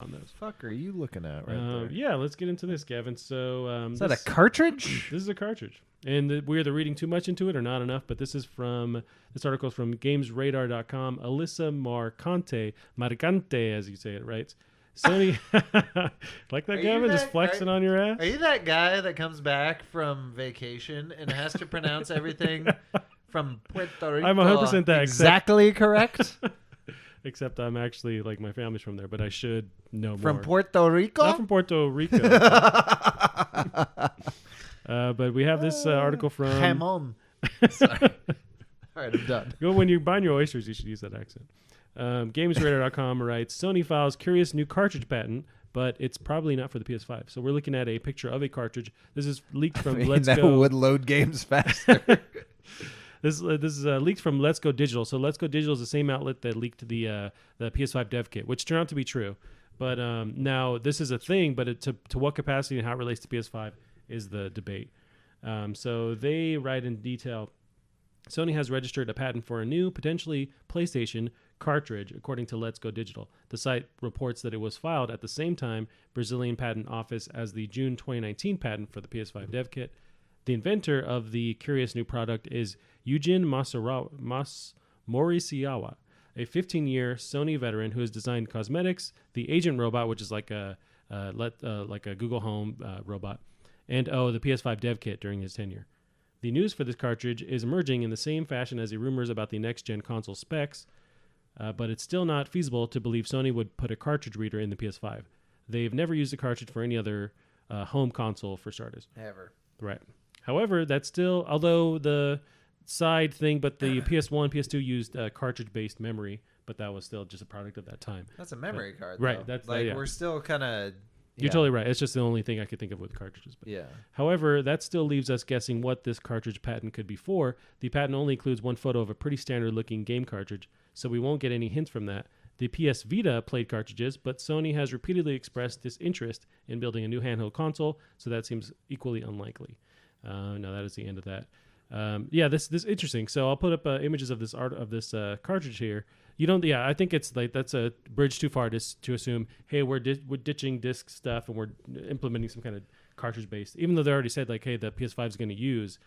on those. Fuck are you looking at right there? Yeah, let's get into this, Gavin. So Is that a cartridge? This is a cartridge. And we're either reading too much into it or not enough, but this article is from GamesRadar.com. Alyssa Marcante, as you say it, writes, Sony, like that, Gavin? Just flexing on your ass? Are you that guy that comes back from vacation and has to pronounce everything from Puerto Rico? I'm 100% that. Exactly correct? Except I'm actually, like, my family's from there, but I should know more. From Puerto Rico? Not from Puerto Rico. But we have this article from... Jamon. Sorry. All right, I'm done. When you're buying your oysters, you should use that accent. GamesRadar.com writes, Sony files curious new cartridge patent, but it's probably not for the PS5. So we're looking at a picture of a cartridge. This is leaked from Let's that Go. would load games faster. This is leaked from Let's Go Digital. So Let's Go Digital is the same outlet that leaked the PS5 dev kit, which turned out to be true. But now this is a thing, but to what capacity and how it relates to PS5 is the debate. So they write in detail, Sony has registered a patent for a new, potentially PlayStation cartridge, according to Let's Go Digital. The site reports that it was filed at the same time Brazilian Patent Office as the June 2019 patent for the PS5 dev kit. The inventor of the curious new product is Yujin Morisiawa, a 15-year Sony veteran who has designed cosmetics, the Agent robot, which is like a Google Home robot, and the PS5 dev kit during his tenure. The news for this cartridge is emerging in the same fashion as the rumors about the next-gen console specs, but it's still not feasible to believe Sony would put a cartridge reader in the PS5. They've never used a cartridge for any other home console, for starters. Ever. Right. However, that's still, although the side thing, but the PS1, PS2 used cartridge-based memory, but that was still just a product of that time. That's a memory card, right? Though. That's we're still kind of. You're totally right. It's just the only thing I could think of with cartridges. But yeah. However, that still leaves us guessing what this cartridge patent could be for. The patent only includes one photo of a pretty standard-looking game cartridge, so we won't get any hints from that. The PS Vita played cartridges, but Sony has repeatedly expressed disinterest in building a new handheld console, so that seems equally unlikely. No, that is the end of that. This is interesting. So I'll put up images of this cartridge here. You don't. Yeah, I think it's like that's a bridge too far to assume. Hey, we're ditching disc stuff and we're implementing some kind of cartridge based. Even though they already said like, hey, the PS5 is going to use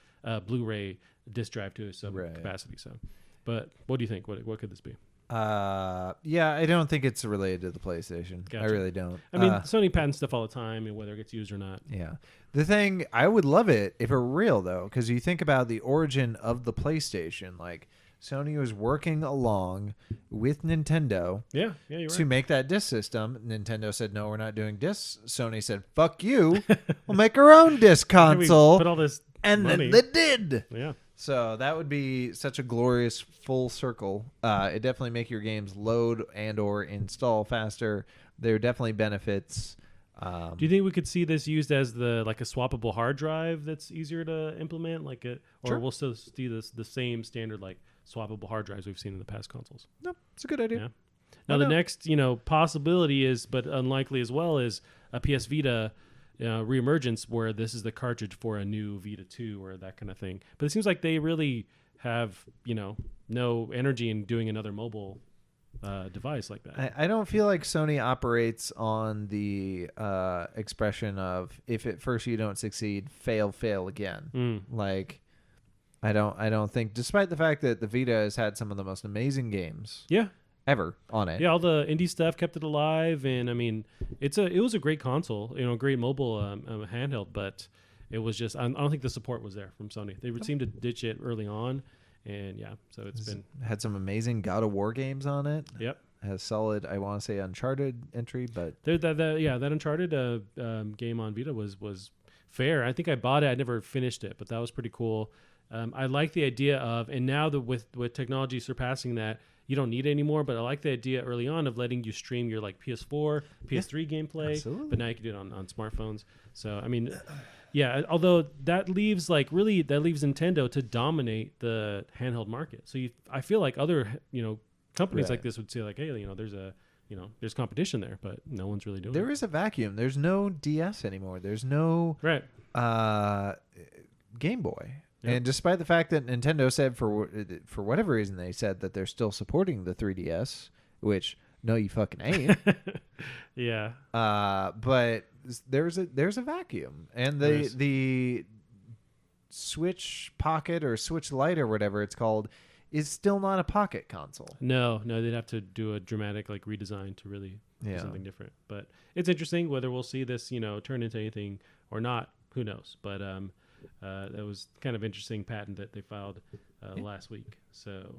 Blu-ray disc drive to some capacity. So, but what do you think? What could this be? I don't think it's related to the PlayStation. Gotcha. I really don't. I mean, Sony patents stuff all the time, and whether it gets used or not. Yeah. The thing, I would love it if it were real, though, because you think about the origin of the PlayStation. Like, Sony was working along with Nintendo you're right. to make that disc system. Nintendo said, no, we're not doing discs. Sony said, fuck you. We'll make our own disc console. Put all this and money. then they did. Yeah. So that would be such a glorious full circle. It definitely make your games load and or install faster. There are definitely benefits. Do you think we could see this used as a swappable hard drive that's easier to implement, or we'll still see the same standard like swappable hard drives we've seen in the past consoles? No, it's a good idea. Yeah. Now the next possibility is, but unlikely as well, is a PS Vita reemergence where this is the cartridge for a new Vita 2 or that kind of thing. But it seems like they really have no energy in doing another mobile device like that. I don't feel like Sony operates on the expression of if at first you don't succeed, fail again. Like I don't think, despite the fact that the Vita has had some of the most amazing games ever on it. Yeah, all the indie stuff kept it alive, and I mean it was a great console, great mobile handheld, but it was just I don't think the support was there from Sony. They seemed to ditch it early on. And so it's had some amazing God of War games on it. Yep, has solid. I want to say Uncharted entry, but that Uncharted game on Vita was fair. I think I bought it. I never finished it, but that was pretty cool. I like the idea of, and now with technology surpassing that, you don't need it anymore. But I like the idea early on of letting you stream your PS4, PS3 gameplay. Absolutely. But now you can do it on smartphones. So I mean. Yeah, although that leaves Nintendo to dominate the handheld market. So I feel like other companies like this would say like, hey, there's competition there, but no one's really doing it. There is a vacuum. There's no DS anymore. There's no Game Boy. Yep. And despite the fact that Nintendo said for whatever reason they said that they're still supporting the 3DS, which No, you fucking ain't. Yeah. But there's a vacuum, and the Switch Pocket or Switch Lite or whatever it's called is still not a pocket console. No, they'd have to do a dramatic like redesign to really do something different. But it's interesting whether we'll see this, turn into anything or not. Who knows? But that was kind of interesting patent that they filed last week. So